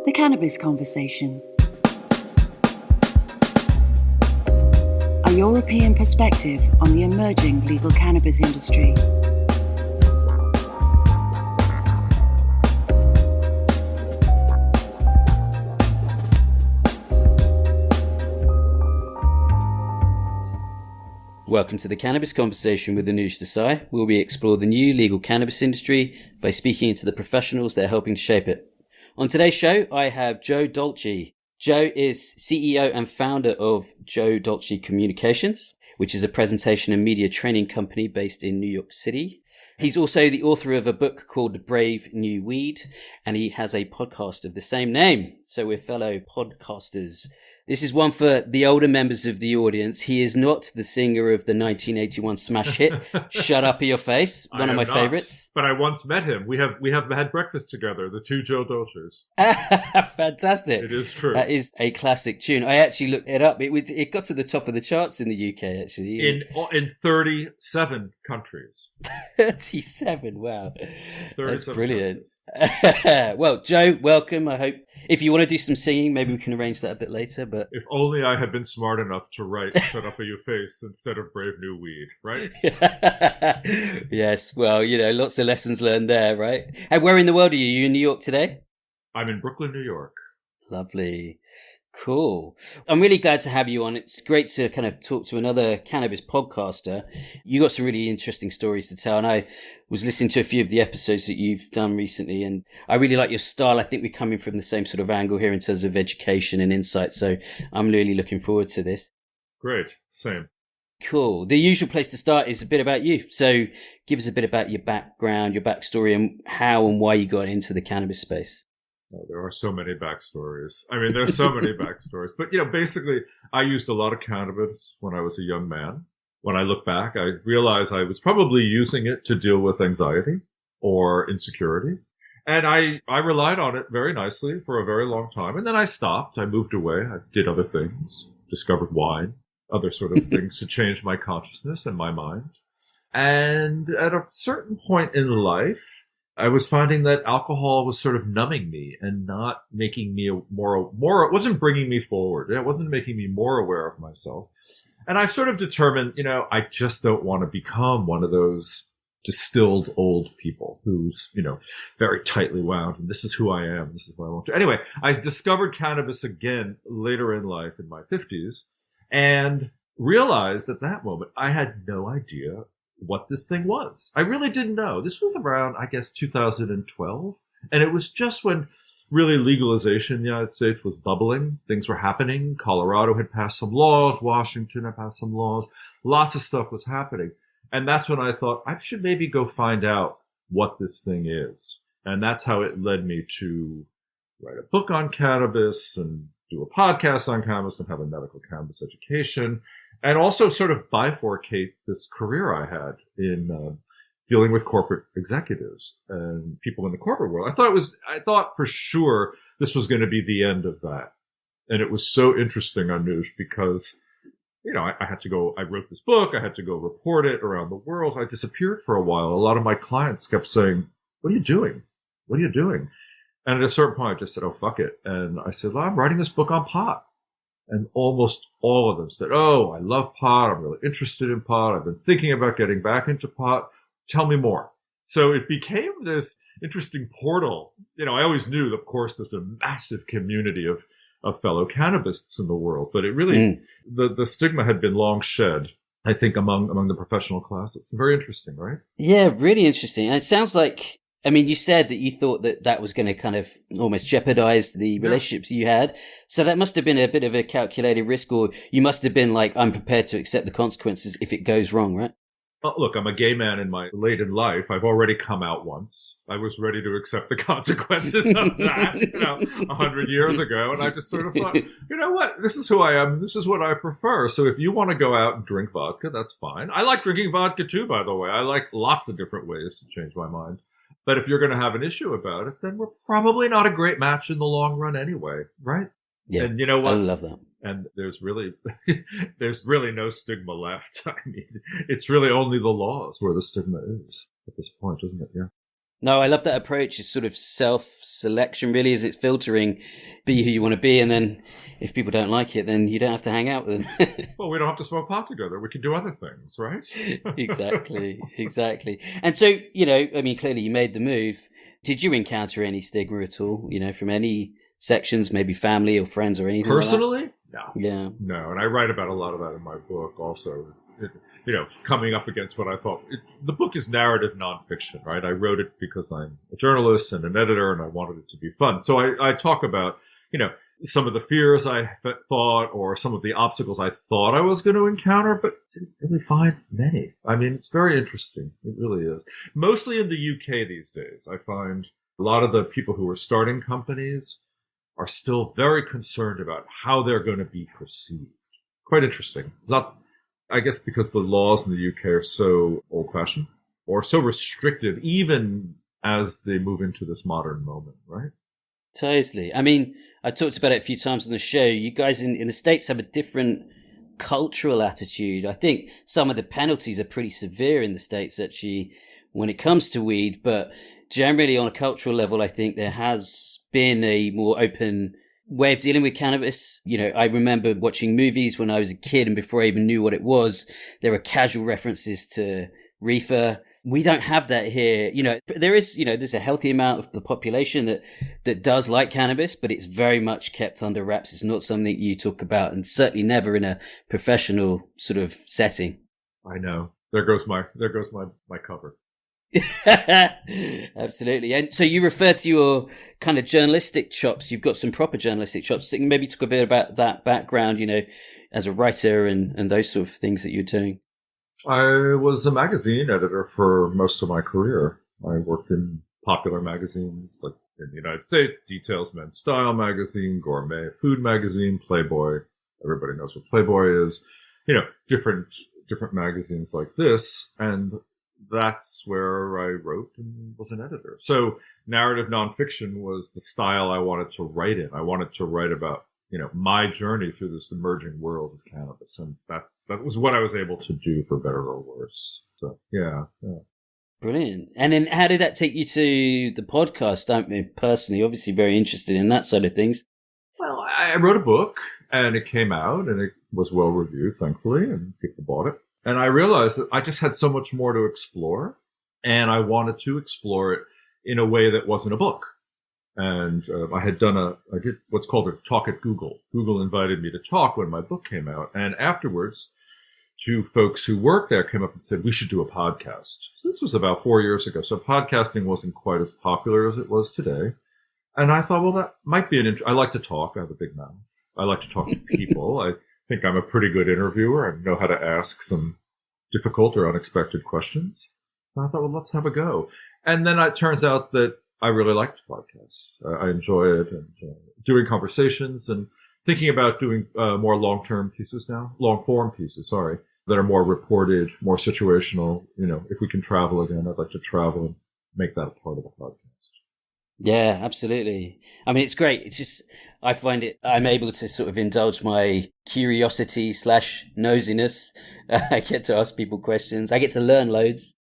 The Cannabis Conversation. A European perspective on the emerging legal cannabis industry. Welcome to the Cannabis Conversation with Anuj Desai, where we explore the new legal cannabis industry by speaking to the professionals that are helping to shape it. On today's show, I have Joe Dolce. Joe is CEO and founder of Joe Dolce Communications, which is a presentation and media training company based in New York City. He's also the author of a book called Brave New Weed, and he has a podcast of the same name. So we're fellow podcasters. This is one for the older members of the audience. He is not the singer of the 1981 smash hit, Shut Up in Your Face, one of my favorites. But I once met him. We have had breakfast together, the two Joe Dolces. Fantastic. It is true. That is a classic tune. I actually looked it up. It got to the top of the charts in the UK, actually. In 37 countries. 37, wow. 37 That's brilliant. Countries. Well, Joe, welcome. I hope if you want to do some singing, maybe we can arrange that a bit later. But if only I had been smart enough to write Shut Up in Your Face instead of Brave New Weed, right? Yes, well, lots of lessons learned there, right? And where in the world are you? You in New York today? I'm in Brooklyn, New York. Lovely. Cool. I'm really glad to have you on. It's great to kind of talk to another cannabis podcaster. You got some really interesting stories to tell, and I was listening to a few of the episodes that you've done recently, and I really like your style. I think we're coming from the same sort of angle here in terms of education and insight, so I'm really looking forward to this. Great. Same. Cool. The usual place to start is a bit about you. So give us a bit about your background, your backstory, and how and why you got into the cannabis space. Oh, there are so many backstories. I mean, there's so many backstories. But, basically, I used a lot of cannabis when I was a young man. When I look back, I realize I was probably using it to deal with anxiety or insecurity. And I relied on it very nicely for a very long time. And then I stopped. I moved away. I did other things, discovered wine, other sort of things to change my consciousness and my mind. And at a certain point in life, I was finding that alcohol was sort of numbing me and not making me more, it wasn't bringing me forward. It wasn't making me more aware of myself. And I sort of determined, I just don't want to become one of those distilled old people who's, very tightly wound. And this is who I am. This is what I want to. Anyway, I discovered cannabis again later in life in my 50s and realized at that moment I had no idea what this thing was. I really didn't know. This was around, I guess, 2012. And it was just when really legalization in the United States was bubbling. Things were happening. Colorado had passed some laws. Washington had passed some laws. Lots of stuff was happening. And that's when I thought I should maybe go find out what this thing is. And that's how it led me to write a book on cannabis and do a podcast on cannabis and have a medical cannabis education. And also sort of bifurcate this career I had in dealing with corporate executives and people in the corporate world. I thought for sure this was going to be the end of that. And it was so interesting, Anuj, because, I had to go, I wrote this book, I had to go report it around the world. I disappeared for a while. A lot of my clients kept saying, what are you doing? What are you doing? And at a certain point, I just said, oh, fuck it. And I said, well, I'm writing this book on pot. And almost all of them said, oh, I love pot. I'm really interested in pot. I've been thinking about getting back into pot. Tell me more. So it became this interesting portal. I always knew, of course, there's a massive community of fellow cannabists in the world. But it really, the stigma had been long shed, I think, among the professional classes. Very interesting, right? Yeah, really interesting. And it sounds like, you said that you thought that was going to kind of almost jeopardize the relationships you had. So that must have been a bit of a calculated risk, or you must have been like, I'm prepared to accept the consequences if it goes wrong, right? Well, look, I'm a gay man late in life. I've already come out once. I was ready to accept the consequences of that, 100 years ago. And I just sort of thought, you know what? This is who I am. This is what I prefer. So if you want to go out and drink vodka, that's fine. I like drinking vodka too, by the way. I like lots of different ways to change my mind. But if you're going to have an issue about it, then we're probably not a great match in the long run anyway, right? Yeah, and you know what? I love that. And there's really no stigma left. I mean, it's really only the laws where the stigma is at this point, isn't it? Yeah. No, I love that approach. It's sort of self-selection, really, is it's filtering, be who you want to be, and then if people don't like it, then you don't have to hang out with them. Well, we don't have to smoke pot together. We can do other things, right? Exactly. And so, I mean, clearly you made the move. Did you encounter any stigma at all, from any sections, maybe family or friends or anything Personally? like that? No. Yeah. No, and I write about a lot of that in my book also. Coming up against what I thought. The book is narrative nonfiction, right? I wrote it because I'm a journalist and an editor, and I wanted it to be fun. So I talk about, some of the fears I thought, or some of the obstacles I thought I was going to encounter, but didn't really find many. I mean, it's very interesting. It really is. Mostly in the UK these days, I find a lot of the people who are starting companies are still very concerned about how they're going to be perceived. Quite interesting. It's not, I guess, because the laws in the UK are so old-fashioned or so restrictive, even as they move into this modern moment, right? Totally. I mean, I talked about it a few times on the show. You guys in the States have a different cultural attitude. I think some of the penalties are pretty severe in the States, actually, when it comes to weed. But generally, on a cultural level, I think there has been a more open way of dealing with cannabis. I remember watching movies when I was a kid, and before I even knew what it was, there were casual references to reefer. We don't have that here. There is, there's a healthy amount of the population that does like cannabis, but it's very much kept under wraps. It's not something you talk about, and certainly never in a professional sort of setting. I know. There goes my cover. Absolutely. And so you refer to your kind of journalistic chops. You've got some proper journalistic chops. Maybe talk a bit about that background, as a writer and those sort of things that you're doing. I was a magazine editor for most of my career. I worked in popular magazines like in the United States, Details Men's Style magazine, Gourmet Food magazine, Playboy. Everybody knows what Playboy is. Different magazines like this. And that's where I wrote and was an editor. So narrative nonfiction was the style I wanted to write in. I wanted to write about, my journey through this emerging world of cannabis. And that was what I was able to do, for better or worse. So, yeah. Brilliant. And then how did that take you to the podcast? I'm personally obviously very interested in that side of things. Well, I wrote a book, and it came out, and it was well reviewed, thankfully, and people bought it. And I realized that I just had so much more to explore, and I wanted to explore it in a way that wasn't a book. And I did what's called a talk at Google. Google invited me to talk when my book came out. And afterwards, two folks who worked there came up and said, we should do a podcast. So this was about 4 years ago. So podcasting wasn't quite as popular as it was today. And I thought, well, that might be I like to talk. I have a big mouth. I like to talk to people. I think I'm a pretty good interviewer. I know how to ask some difficult or unexpected questions. And I thought, well, let's have a go. And then it turns out that I really liked podcasts. I enjoy it, and doing conversations and thinking about doing more long-form pieces, that are more reported, more situational. If we can travel again, I'd like to travel and make that a part of the podcast. Yeah, absolutely. I mean, it's great. It's just, I find I'm able to sort of indulge my curiosity / nosiness. I get to ask people questions. I get to learn loads.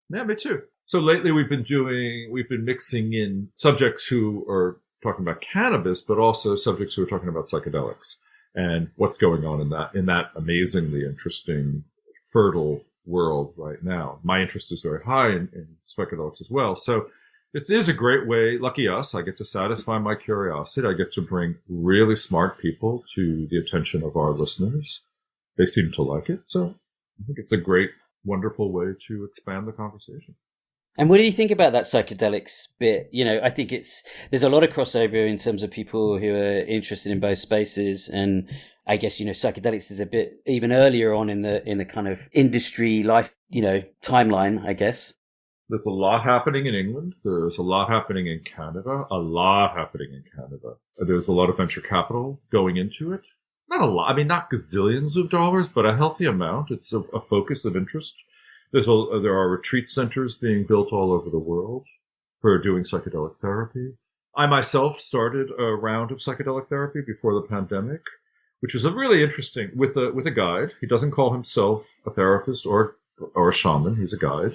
Yeah, me too. So lately we've been mixing in subjects who are talking about cannabis, but also subjects who are talking about psychedelics and what's going on in that amazingly interesting, fertile world right now. My interest is very high in psychedelics as well. So it is a great way. Lucky us, I get to satisfy my curiosity. I get to bring really smart people to the attention of our listeners. They seem to like it. So I think it's a great, wonderful way to expand the conversation. And what do you think about that psychedelics bit? I think there's a lot of crossover in terms of people who are interested in both spaces. And I guess, psychedelics is a bit even earlier on in the kind of industry life, timeline, I guess. There's a lot happening in England. There's a lot happening in Canada. There's a lot of venture capital going into it. Not a lot. I mean, not gazillions of dollars, but a healthy amount. It's a focus of interest. There are retreat centers being built all over the world for doing psychedelic therapy. I myself started a round of psychedelic therapy before the pandemic, which was a really interesting with a guide. He doesn't call himself a therapist or a shaman. He's a guide,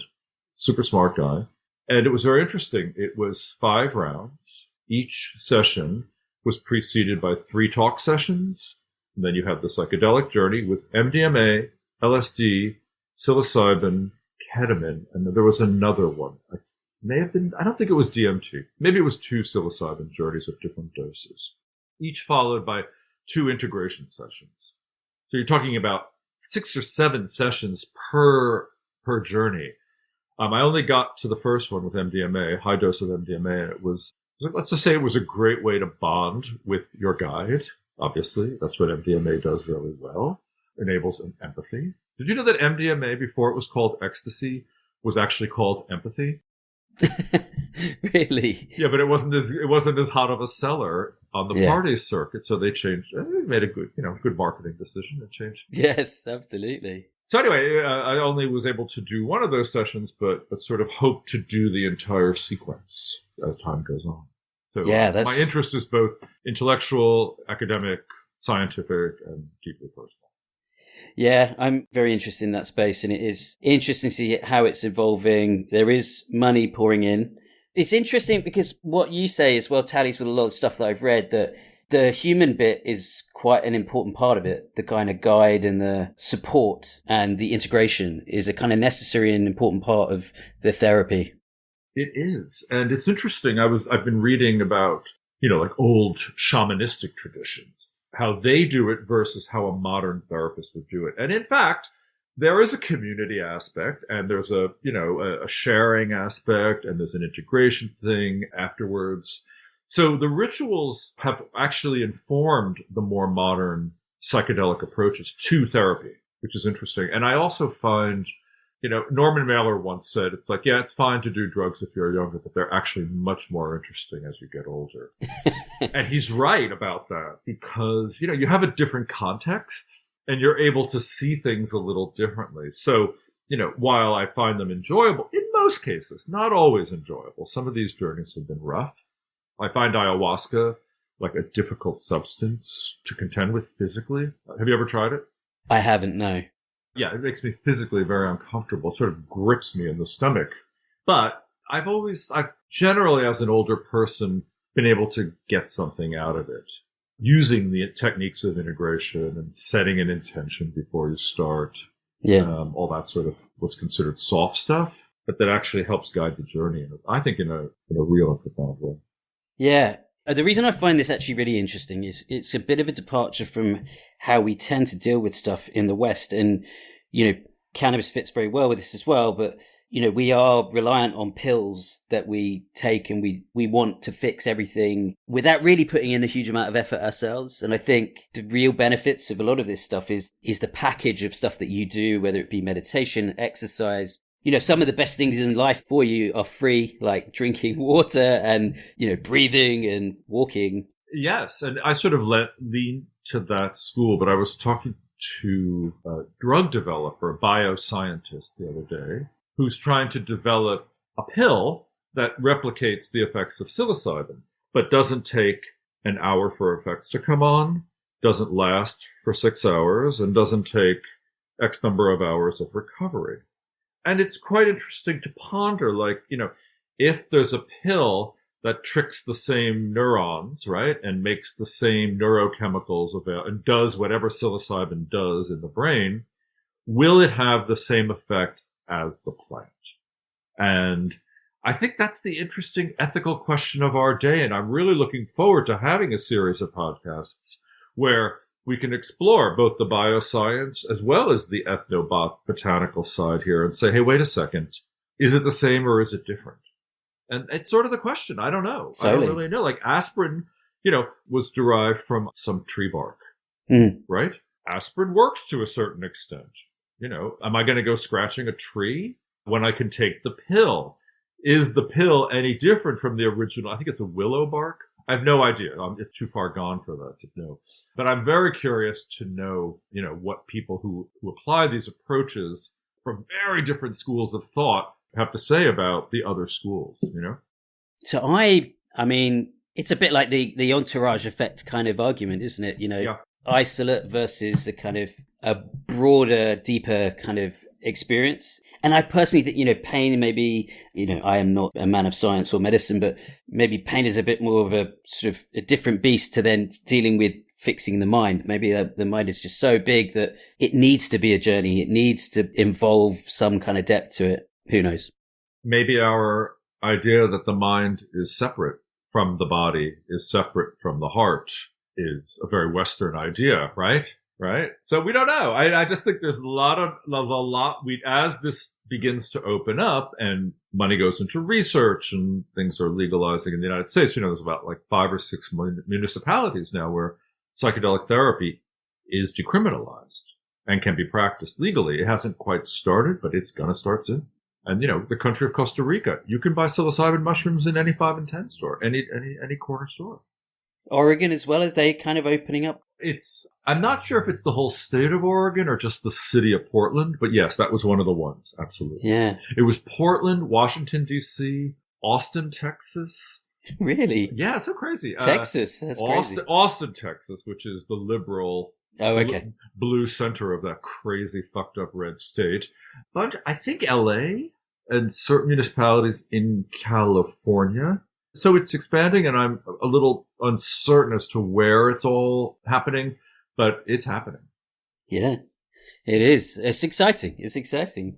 super smart guy. And it was very interesting. It was 5 rounds. Each session was preceded by 3 talk sessions. And then you had the psychedelic journey with MDMA, LSD, psilocybin, ketamine, and there was another one. I don't think it was DMT. Maybe it was 2 psilocybin journeys at different doses, each followed by 2 integration sessions. So you're talking about 6 or 7 sessions per journey. I only got to the first one with MDMA, high dose of MDMA, and it was, let's just say it was a great way to bond with your guide. Obviously, that's what MDMA does really well. Enables an empathy. Did you know that MDMA, before it was called ecstasy, was actually called empathy? Really? Yeah, but it wasn't as hot of a seller on the party circuit, so they changed. They made a good marketing decision. It changed. Yes, absolutely. So anyway, I only was able to do one of those sessions, but sort of hope to do the entire sequence as time goes on. So my interest is both intellectual, academic, scientific, and deeply personal. Yeah, I'm very interested in that space, and it is interesting to see how it's evolving. There is money pouring in. It's interesting because what you say as well tallies with a lot of stuff that I've read, that the human bit is quite an important part of it. The kind of guide and the support and the integration is a kind of necessary and important part of the therapy. It is. And it's interesting. I've been reading about, like old shamanistic traditions, how they do it versus how a modern therapist would do it. And in fact, there is a community aspect, and there's a sharing aspect, and there's an integration thing afterwards. So the rituals have actually informed the more modern psychedelic approaches to therapy, which is interesting. And I also find, Norman Mailer once said, it's like, yeah, it's fine to do drugs if you're younger, but they're actually much more interesting as you get older. And he's right about that because, you have a different context and you're able to see things a little differently. So, while I find them enjoyable, in most cases, not always enjoyable, some of these journeys have been rough. I find ayahuasca like a difficult substance to contend with physically. Have you ever tried it? I haven't, no. Yeah, it makes me physically very uncomfortable. It sort of grips me in the stomach. But I've generally, as an older person, been able to get something out of it using the techniques of integration and setting an intention before you start. Yeah. All that sort of what's considered soft stuff, but that actually helps guide the journey. I think in a real and profound way. Yeah. The reason I find this actually really interesting is it's a bit of a departure from how we tend to deal with stuff in the West. And, cannabis fits very well with this as well. But, we are reliant on pills that we take, and we want to fix everything without really putting in a huge amount of effort ourselves. And I think the real benefits of a lot of this stuff is the package of stuff that you do, whether it be meditation, exercise. Some of the best things in life for you are free, like drinking water and, breathing and walking. Yes. And I sort of lean to that school, but I was talking to a drug developer, a bioscientist the other day, who's trying to develop a pill that replicates the effects of psilocybin, but doesn't take an hour for effects to come on, doesn't last for 6 hours, and doesn't take X number of hours of recovery. And it's quite interesting to ponder, if there's a pill that tricks the same neurons, right, and makes the same neurochemicals available and does whatever psilocybin does in the brain, will it have the same effect as the plant? And I think that's the interesting ethical question of our day. And I'm really looking forward to having a series of podcasts where we can explore both the bioscience as well as the ethnobotanical side here and say, hey, wait a second, is it the same or is it different? And it's sort of the question. I don't know. Totally. I don't really know. Like aspirin, was derived from some tree bark, right? Aspirin works to a certain extent. Am I going to go scratching a tree when I can take the pill? Is the pill any different from the original? I think it's a willow bark. I have no idea. It's too far gone for that to know. But I'm very curious to know, what people who apply these approaches from very different schools of thought have to say about the other schools, So I mean, it's a bit like the entourage effect kind of argument, isn't it? Yeah. Isolate versus a kind of a broader, deeper kind of experience. And I personally think, pain maybe, I am not a man of science or medicine, but maybe pain is a bit more of a sort of a different beast to then dealing with fixing the mind. Maybe the mind is just so big that it needs to be a journey. It needs to involve some kind of depth to it. Who knows? Maybe our idea that the mind is separate from the body, is separate from the heart, is a very Western idea, right? Right. So we don't know. I just think there's a lot as this begins to open up and money goes into research and things are legalizing in the United States. There's about like 5 or 6 municipalities now where psychedelic therapy is decriminalized and can be practiced legally. It hasn't quite started, but it's going to start soon. And, the country of Costa Rica, you can buy psilocybin mushrooms in any 5 and 10 store, any corner store. Oregon as well, as they kind of opening up? I'm not sure if it's the whole state of Oregon or just the city of Portland, but yes, that was one of the ones. Absolutely. Yeah. It was Portland, Washington, D.C., Austin, Texas. Really? Yeah, it's so crazy. Texas, that's crazy. Austin, Texas, which is the liberal blue center of that crazy fucked up red state. But I think L.A. and certain municipalities in California. So it's expanding, and I'm a little uncertain as to where it's all happening, but it's happening. Yeah, it is. It's exciting. It's exciting.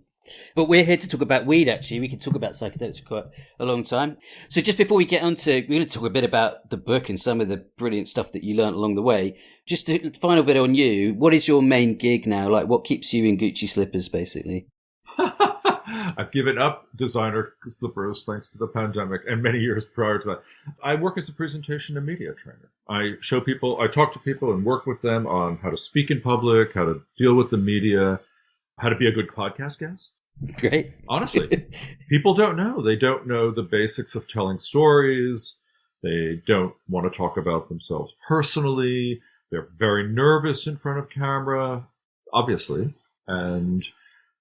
But we're here to talk about weed, actually. We can talk about psychedelics for quite a long time. So just before we get on to, we're going to talk a bit about the book and some of the brilliant stuff that you learned along the way. Just a final bit on you. What is your main gig now? Like, what keeps you in Gucci slippers, basically? I've given up designer slippers thanks to the pandemic and many years prior to that. I work as a presentation and media trainer. I talk to people and work with them on how to speak in public, how to deal with the media, how to be a good podcast guest. Great. Honestly, people don't know. They don't know the basics of telling stories. They don't want to talk about themselves personally. They're very nervous in front of camera, obviously. And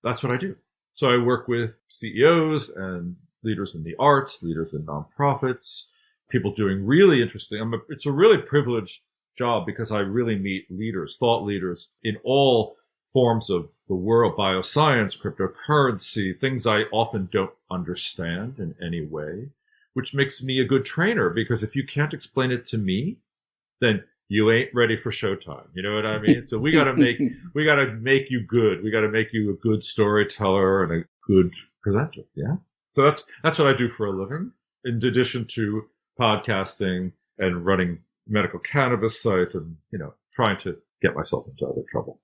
that's what I do. So I work with CEOs and leaders in the arts, leaders in nonprofits, people doing really interesting. It's a really privileged job because I really meet leaders, thought leaders in all forms of the world, bioscience, cryptocurrency, things I often don't understand in any way, which makes me a good trainer because if you can't explain it to me, then you ain't ready for showtime. You know what I mean? So we got to make you good. We got to make you a good storyteller and a good presenter. Yeah. So that's what I do for a living. In addition to podcasting and running medical cannabis site and, trying to get myself into other trouble.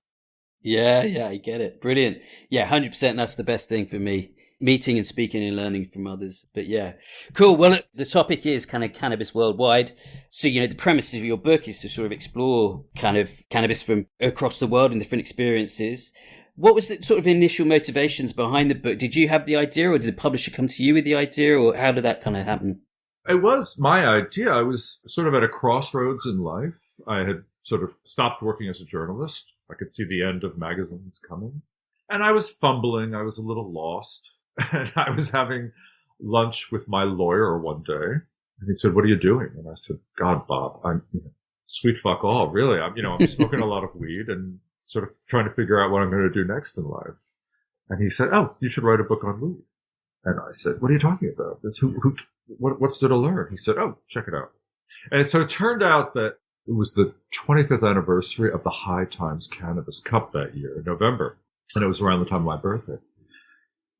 Yeah, I get it. Brilliant. Yeah, 100%. That's the best thing for me. Meeting and speaking and learning from others. But yeah, cool. Well, the topic is kind of cannabis worldwide. So, the premise of your book is to sort of explore kind of cannabis from across the world and different experiences. What was the sort of initial motivations behind the book? Did you have the idea or did the publisher come to you with the idea or how did that kind of happen? It was my idea. I was sort of at a crossroads in life. I had sort of stopped working as a journalist. I could see the end of magazines coming. And I was fumbling. I was a little lost. And I was having lunch with my lawyer one day, and he said, "What are you doing?" And I said, "God, Bob, I'm sweet fuck all, really. I'm smoking a lot of weed and sort of trying to figure out what I'm going to do next in life." And he said, "Oh, you should write a book on weed." And I said, "What are you talking about? What's there to learn?" He said, "Oh, check it out." And so it turned out that it was the 25th anniversary of the High Times Cannabis Cup that year in November, and it was around the time of my birthday.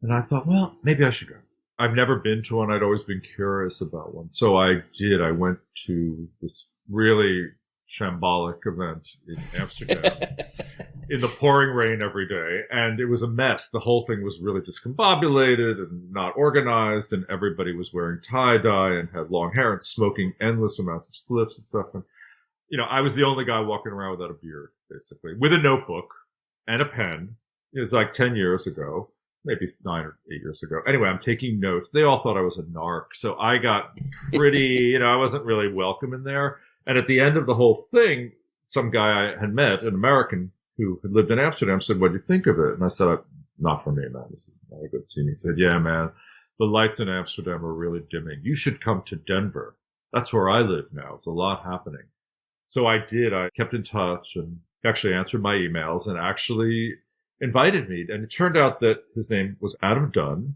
And I thought, well, maybe I should go. I've never been to one. I'd always been curious about one. So I did. I went to this really shambolic event in Amsterdam in the pouring rain every day. And it was a mess. The whole thing was really discombobulated and not organized. And everybody was wearing tie-dye and had long hair and smoking endless amounts of spliffs and stuff. And, I was the only guy walking around without a beard, basically, with a notebook and a pen. It was like 10 years ago. Maybe 9 or 8 years ago. Anyway, I'm taking notes. They all thought I was a narc. So I got pretty, I wasn't really welcome in there. And at the end of the whole thing, some guy I had met, an American who had lived in Amsterdam, said, "What do you think of it?" And I said, "Not for me, man. This is not a good scene." He said, "Yeah, man, the lights in Amsterdam are really dimming. You should come to Denver. That's where I live now. It's a lot happening." So I did. I kept in touch and actually answered my emails and actually invited me. And it turned out that his name was Adam Dunn.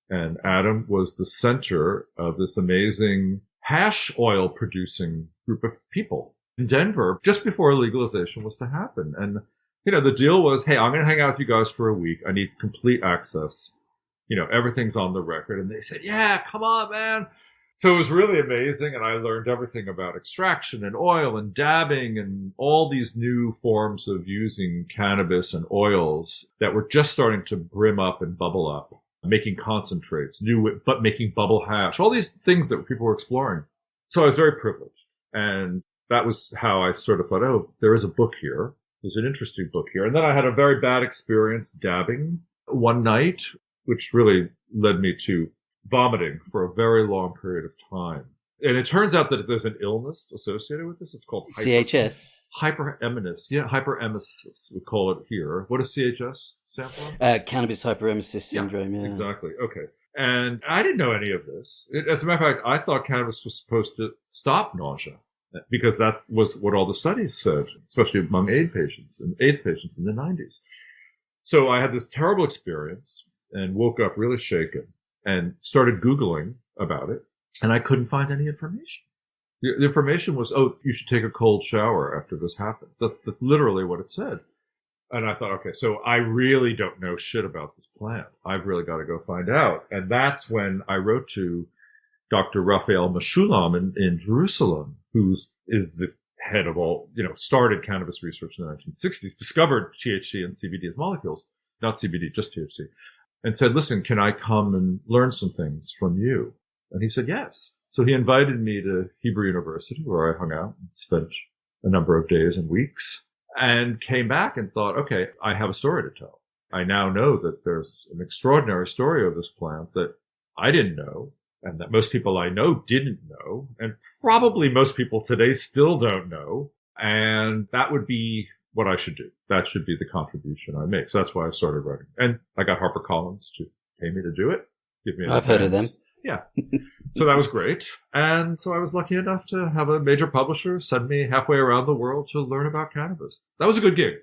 And Adam was the center of this amazing hash oil producing group of people in Denver just before legalization was to happen. And, the deal was, hey, I'm going to hang out with you guys for a week. I need complete access. Everything's on the record. And they said, yeah, come on, man. So it was really amazing. And I learned everything about extraction and oil and dabbing and all these new forms of using cannabis and oils that were just starting to brim up and bubble up. Making concentrates, but making bubble hash, all these things that people were exploring. So I was very privileged. And that was how I sort of thought, oh, there is a book here. There's an interesting book here. And then I had a very bad experience dabbing one night, which really led me to vomiting for a very long period of time. And it turns out that there's an illness associated with this. It's called CHS. Hyperemesis. Yeah, hyperemesis, we call it here. What is CHS? Cannabis hyperemesis syndrome. Yeah, exactly. Okay. And I didn't know any of this. As a matter of fact, I thought cannabis was supposed to stop nausea because that was what all the studies said, especially among AIDS patients in the 90s. So I had this terrible experience and woke up really shaken and started Googling about it. And I couldn't find any information. The information was, oh, you should take a cold shower after this happens. That's literally what it said. And I thought, okay, so I really don't know shit about this plant. I've really got to go find out. And that's when I wrote to Dr. Raphael Meshulam in Jerusalem, who is the head of all, started cannabis research in the 1960s, discovered THC and CBD as molecules, not CBD, just THC, and said, listen, can I come and learn some things from you? And he said, yes. So he invited me to Hebrew University, where I hung out and spent a number of days and weeks. And came back and thought, okay, I have a story to tell. I now know that there's an extraordinary story of this plant that I didn't know, and that most people I know didn't know, and probably most people today still don't know. And that would be what I should do. That should be the contribution I make. So that's why I started writing. And I got HarperCollins to pay me to do it. Give me I've heard of them. Yeah. So that was great. And so I was lucky enough to have a major publisher send me halfway around the world to learn about cannabis. That was a good gig.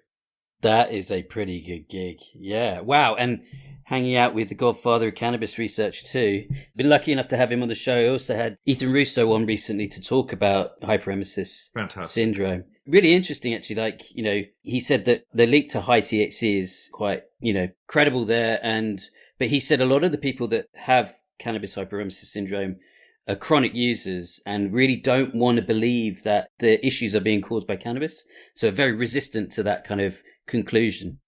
That is a pretty good gig. Yeah. Wow. And hanging out with the godfather of cannabis research too. Been lucky enough to have him on the show. I also had Ethan Russo on recently to talk about hyperemesis syndrome. Really interesting, actually. Like, he said that the link to high THC is quite, credible there. But he said a lot of the people that have cannabis hyperemesis syndrome are chronic users and really don't want to believe that the issues are being caused by cannabis. So very resistant to that kind of conclusion.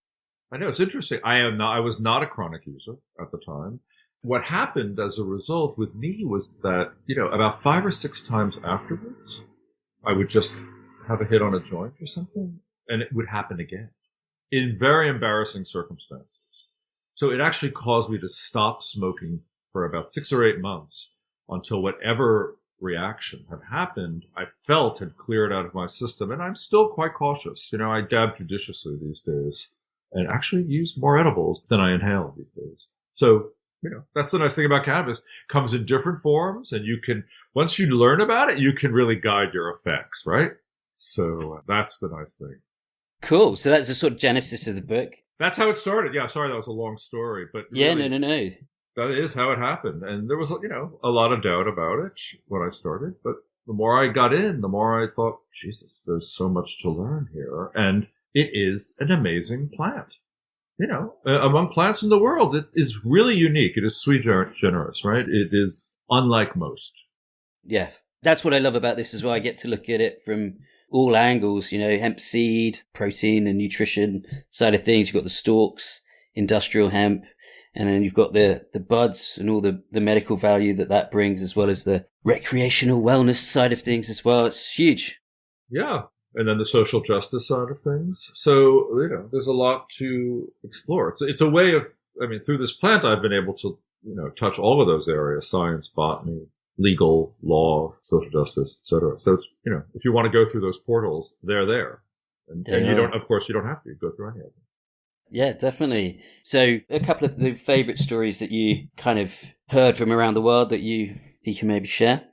I know, it's interesting. I was not a chronic user at the time. What happened as a result with me was that, about 5 or 6 times afterwards, I would just have a hit on a joint or something, and it would happen again in very embarrassing circumstances. So it actually caused me to stop smoking for about 6 or 8 months until whatever reaction had happened, I felt had cleared out of my system. And I'm still quite cautious. I dab judiciously these days and actually use more edibles than I inhale these days. So, that's the nice thing about cannabis. It comes in different forms, and you can, once you learn about it, you can really guide your effects, right? So that's the nice thing. Cool. So that's the sort of genesis of the book. That's how it started. Yeah, sorry, that was a long story, but yeah, really, no. That is how it happened. And there was, a lot of doubt about it when I started. But the more I got in, the more I thought, Jesus, there's so much to learn here. And it is an amazing plant. Among plants in the world, it is really unique. It is sui generis, right? It is unlike most. Yeah, that's what I love about this as well. I get to look at it from all angles, hemp seed, protein and nutrition side of things. You've got the stalks, industrial hemp. And then you've got the buds and all the medical value that brings, as well as the recreational wellness side of things as well. It's huge. Yeah. And then the social justice side of things. So, there's a lot to explore. It's a way of, through this plant, I've been able to, touch all of those areas: science, botany, legal, law, social justice, etc. So it's, if you want to go through those portals, they're there. And you don't, of course, you don't have to go through any of them. Yeah, definitely. So a couple of the favorite stories that you kind of heard from around the world that you can maybe share?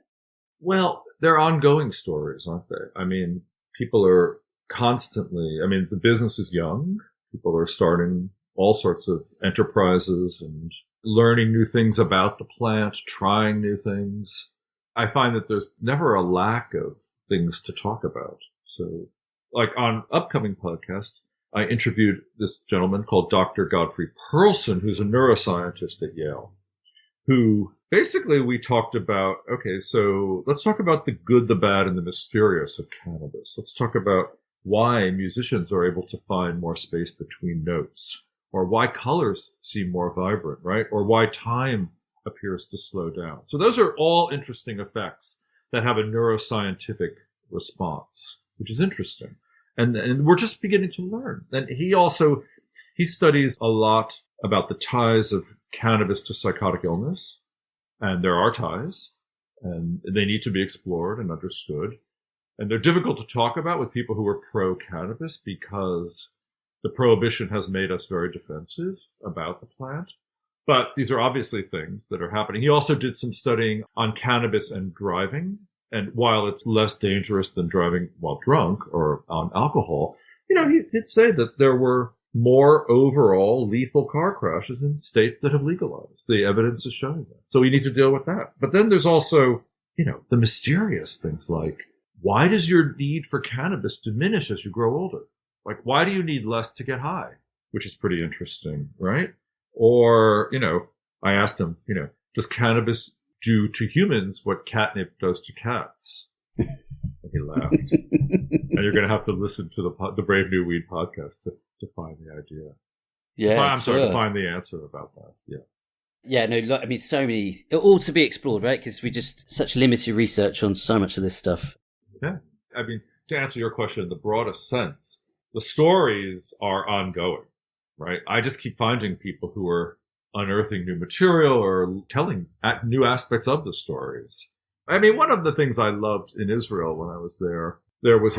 Well, they're ongoing stories, aren't they? People are constantly, the business is young. People are starting all sorts of enterprises and learning new things about the plant, trying new things. I find that there's never a lack of things to talk about. So, like on upcoming podcast, I interviewed this gentleman called Dr. Godfrey Perlson, who's a neuroscientist at Yale, who basically we talked about, okay, so let's talk about the good, the bad, and the mysterious of cannabis. Let's talk about why musicians are able to find more space between notes, or why colors seem more vibrant, right? Or why time appears to slow down. So those are all interesting effects that have a neuroscientific response, which is interesting. And we're just beginning to learn. And he studies a lot about the ties of cannabis to psychotic illness. And there are ties, and they need to be explored and understood. And they're difficult to talk about with people who are pro-cannabis because the prohibition has made us very defensive about the plant. But these are obviously things that are happening. He also did some studying on cannabis and driving. And while it's less dangerous than driving while drunk or on alcohol, he did say that there were more overall lethal car crashes in states that have legalized. The evidence is showing that. So we need to deal with that. But then there's also, the mysterious things like, why does your need for cannabis diminish as you grow older? Like, why do you need less to get high? Which is pretty interesting, right? Or, I asked him, does cannabis do to humans what catnip does to cats? And he laughed. And you're going to have to listen to the Brave New Weed podcast to find the idea. Yeah, to find the answer about that. Yeah. Yeah, no, I mean, so many, all to be explored, right? Because we just such limited research on so much of this stuff. Yeah. I mean, to answer your question in the broadest sense, the stories are ongoing, right? I just keep finding people who are unearthing new material or telling new aspects of the stories. I mean, one of the things I loved in Israel when I was there was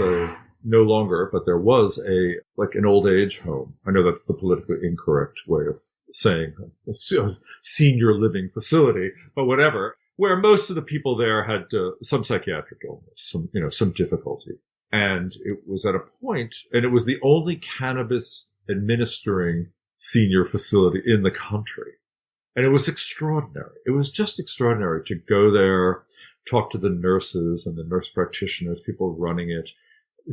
no longer, but there was an old age home. I know that's the politically incorrect way of saying a senior living facility, but whatever, where most of the people there had some psychiatric illness, some difficulty. And it was at a point, and it was the only cannabis administering senior facility in the country. And it was extraordinary. It was just extraordinary to go there, talk to the nurses and the nurse practitioners, people running it,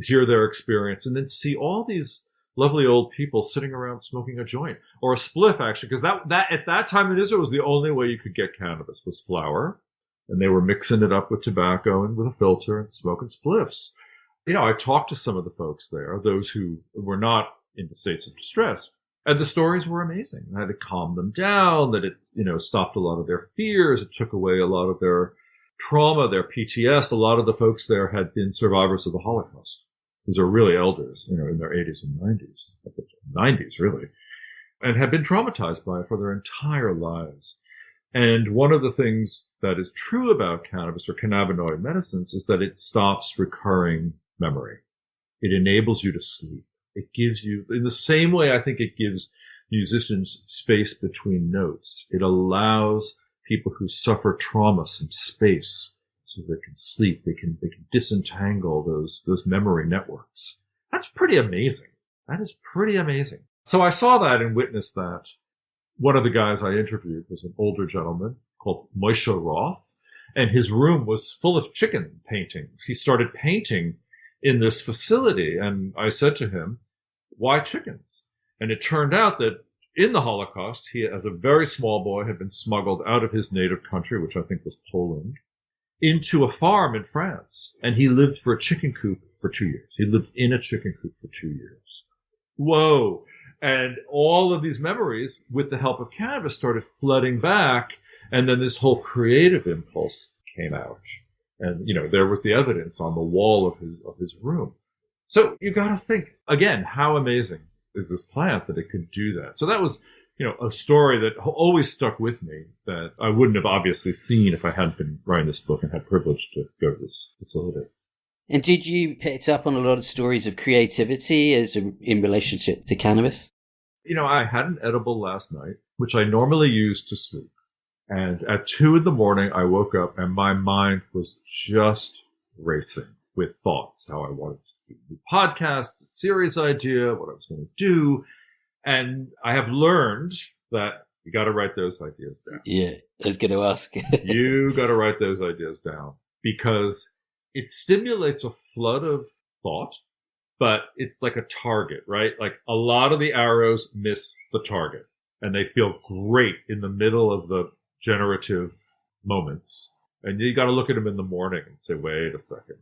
hear their experience, and then see all these lovely old people sitting around smoking a joint or a spliff, actually, because that at that time in Israel was the only way you could get cannabis was flour, and they were mixing it up with tobacco and with a filter and smoking spliffs. I talked to some of the folks there, those who were not in the states of distress, and the stories were amazing. I had to calm them down, that it, stopped a lot of their fears. It took away a lot of their trauma, their PTS. A lot of the folks there had been survivors of the Holocaust. These are really elders, in their 80s and 90s, 90s really, and had been traumatized by it for their entire lives. And one of the things that is true about cannabis or cannabinoid medicines is that it stops recurring memory. It enables you to sleep. It gives you, in the same way I think it gives musicians space between notes, it allows people who suffer trauma some space so they can sleep. They can disentangle those memory networks. That's pretty amazing. That is pretty amazing. So I saw that and witnessed that. One of the guys I interviewed was an older gentleman called Moshe Roth, and his room was full of chicken paintings. He started painting in this facility, and I said to him, why chickens? And it turned out that in the Holocaust, he, as a very small boy, had been smuggled out of his native country, which I think was Poland, into a farm in France. And he lived for a chicken coop for 2 years. He lived in a chicken coop for 2 years. Whoa. And all of these memories, with the help of cannabis, started flooding back. And then this whole creative impulse came out. And, there was the evidence on the wall of his room. So you got to think, again, how amazing is this plant that it could do that? So that was, a story that always stuck with me that I wouldn't have obviously seen if I hadn't been writing this book and had privilege to go to this facility. And did you pick up on a lot of stories of creativity in relationship to cannabis? I had an edible last night, which I normally use to sleep. And at 2 a.m, I woke up and my mind was just racing with thoughts, how I wanted to do podcasts, series idea, what I was going to do. And I have learned that you got to write those ideas down. Yeah, I was going to ask. You got to write those ideas down because it stimulates a flood of thought, but it's like a target, right? Like a lot of the arrows miss the target and they feel great in the middle of the generative moments. And you got to look at them in the morning and say, wait a second.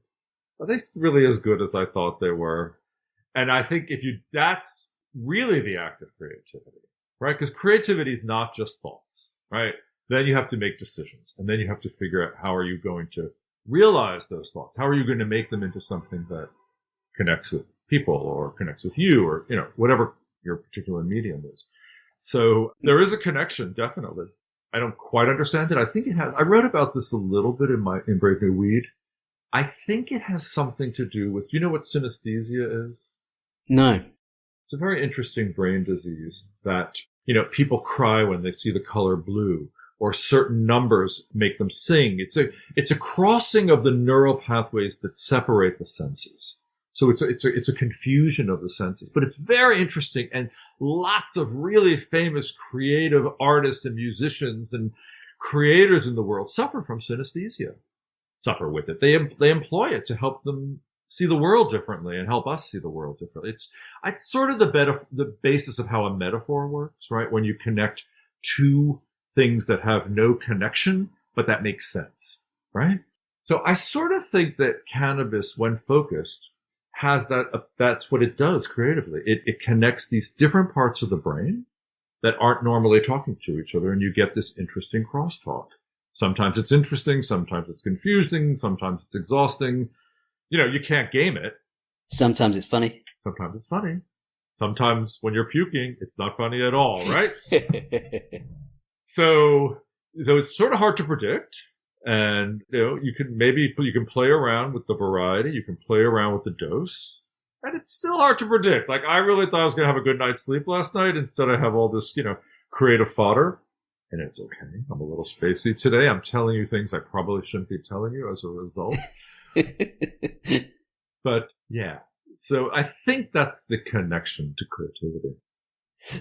Are they really as good as I thought they were? And I think that's really the act of creativity, right? Because creativity is not just thoughts, right? Then you have to make decisions. And then you have to figure out how are you going to realize those thoughts? How are you going to make them into something that connects with people or connects with you or, whatever your particular medium is. So there is a connection, definitely. I don't quite understand it. I think it has. I wrote about this a little bit in Brave New Weed. I think it has something to do with, you know what synesthesia is? No. It's a very interesting brain disease that, people cry when they see the color blue or certain numbers make them sing. It's a crossing of the neural pathways that separate the senses. So it's a confusion of the senses, but it's very interesting. And lots of really famous creative artists and musicians and creators in the world suffer from synesthesia, suffer with it. They employ it to help them see the world differently and help us see the world differently. It's sort of the basis of how a metaphor works, right? When you connect two things that have no connection, but that makes sense, right? So I sort of think that cannabis, when focused, has that's what it does creatively. It connects these different parts of the brain that aren't normally talking to each other, and you get this interesting crosstalk. Sometimes it's interesting, sometimes it's confusing, sometimes it's exhausting. You can't game it. Sometimes it's funny. Sometimes it's funny. Sometimes when you're puking, it's not funny at all, right? So it's sort of hard to predict. And, you can play around with the variety. You can play around with the dose. And it's still hard to predict. Like, I really thought I was going to have a good night's sleep last night. Instead, I have all this, creative fodder. And it's okay. I'm a little spacey today. I'm telling you things I probably shouldn't be telling you as a result. But, yeah. So I think that's the connection to creativity.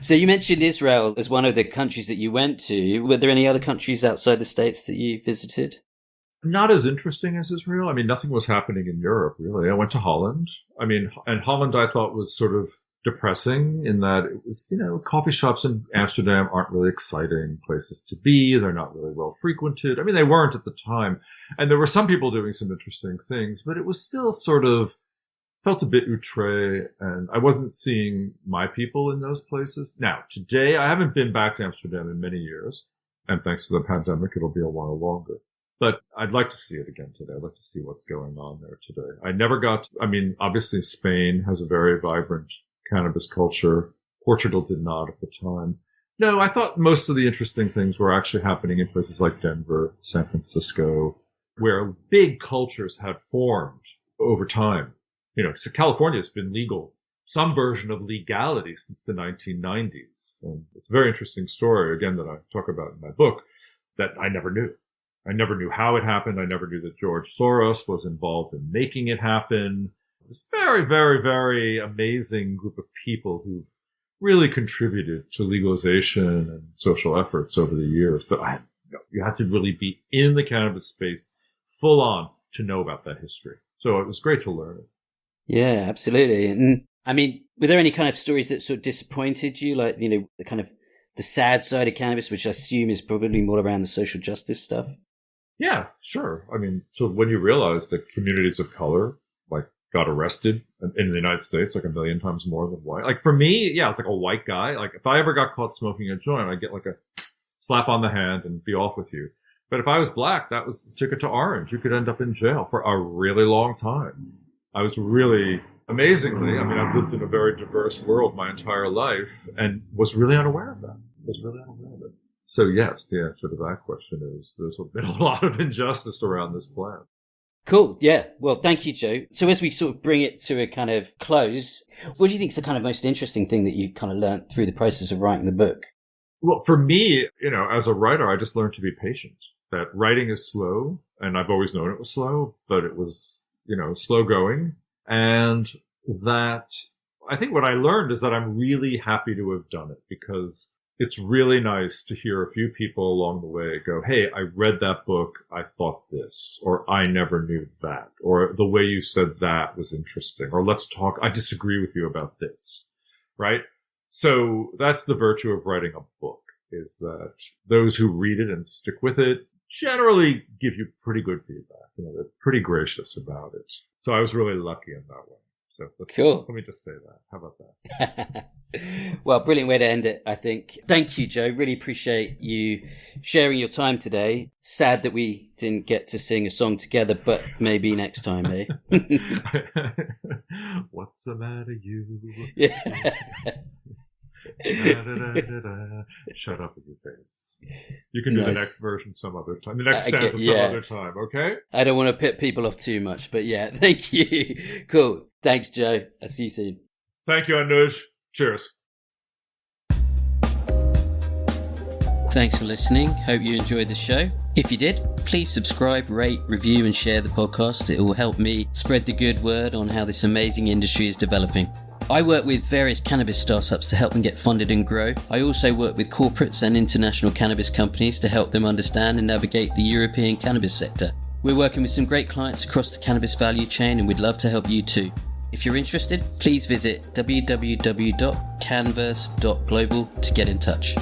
So you mentioned Israel as one of the countries that you went to. Were there any other countries outside the States that you visited? Not as interesting as Israel. I mean, nothing was happening in Europe, really. I went to Holland. And Holland I thought was sort of depressing in that it was, coffee shops in Amsterdam aren't really exciting places to be. They're not really well frequented. I mean, they weren't at the time. And there were some people doing some interesting things, but it was still sort of felt a bit outre, and I wasn't seeing my people in those places. Now, today, I haven't been back to Amsterdam in many years, and thanks to the pandemic, it'll be a while longer. But I'd like to see it again today. I'd like to see what's going on there today. I never obviously Spain has a very vibrant cannabis culture. Portugal did not at the time. No, I thought most of the interesting things were actually happening in places like Denver, San Francisco, where big cultures had formed over time. So California has been legal, some version of legality since the 1990s. And it's a very interesting story, again, that I talk about in my book, that I never knew. I never knew how it happened. I never knew that George Soros was involved in making it happen. It was a very, very, very amazing group of people who really contributed to legalization and social efforts over the years. But you had to really be in the cannabis space full on to know about that history. So it was great to learn it. Yeah, absolutely. And were there any kind of stories that sort of disappointed you? Like, the kind of the sad side of cannabis, which I assume is probably more around the social justice stuff. Yeah, sure. So when you realize that communities of color, got arrested in the United States, 1 million times more than white. Like for me, yeah, it's like a white guy. Like if I ever got caught smoking a joint, I'd get like a slap on the hand and be off with you. But if I was black, that was ticket to orange. You could end up in jail for a really long time. I was really, amazingly, I've lived in a very diverse world my entire life and was really unaware of that. So yes, the answer to that question is there's been a lot of injustice around this plant. Cool. Yeah. Well, thank you, Joe. So as we sort of bring it to a kind of close, what do you think is the kind of most interesting thing that you kind of learned through the process of writing the book? Well, for me, as a writer, I just learned to be patient. That writing is slow, and I've always known it was slow, but it was, slow going. And that I think what I learned is that I'm really happy to have done it, because it's really nice to hear a few people along the way go, hey, I read that book, I thought this, or I never knew that, or the way you said that was interesting, or let's talk, I disagree with you about this, right? So that's the virtue of writing a book, is that those who read it and stick with it generally give you pretty good feedback. They're pretty gracious about it. So I was really lucky in that way. So cool. Let me just say that. How about that? Well, brilliant way to end it, I think. Thank you, Joe. Really appreciate you sharing your time today. Sad that we didn't get to sing a song together, but maybe next time, eh? What's the matter, you? Yeah. Shut up with your face. You can do the next version some other time. The next stanza some other time, okay? I don't want to pit people off too much, but yeah, thank you. Cool. Thanks, Joe. I'll see you soon. Thank you, Anuj. Cheers. Thanks for listening. Hope you enjoyed the show. If you did, please subscribe, rate, review, and share the podcast. It will help me spread the good word on how this amazing industry is developing. I work with various cannabis startups to help them get funded and grow. I also work with corporates and international cannabis companies to help them understand and navigate the European cannabis sector. We're working with some great clients across the cannabis value chain, and we'd love to help you too. If you're interested, please visit www.canverse.global to get in touch.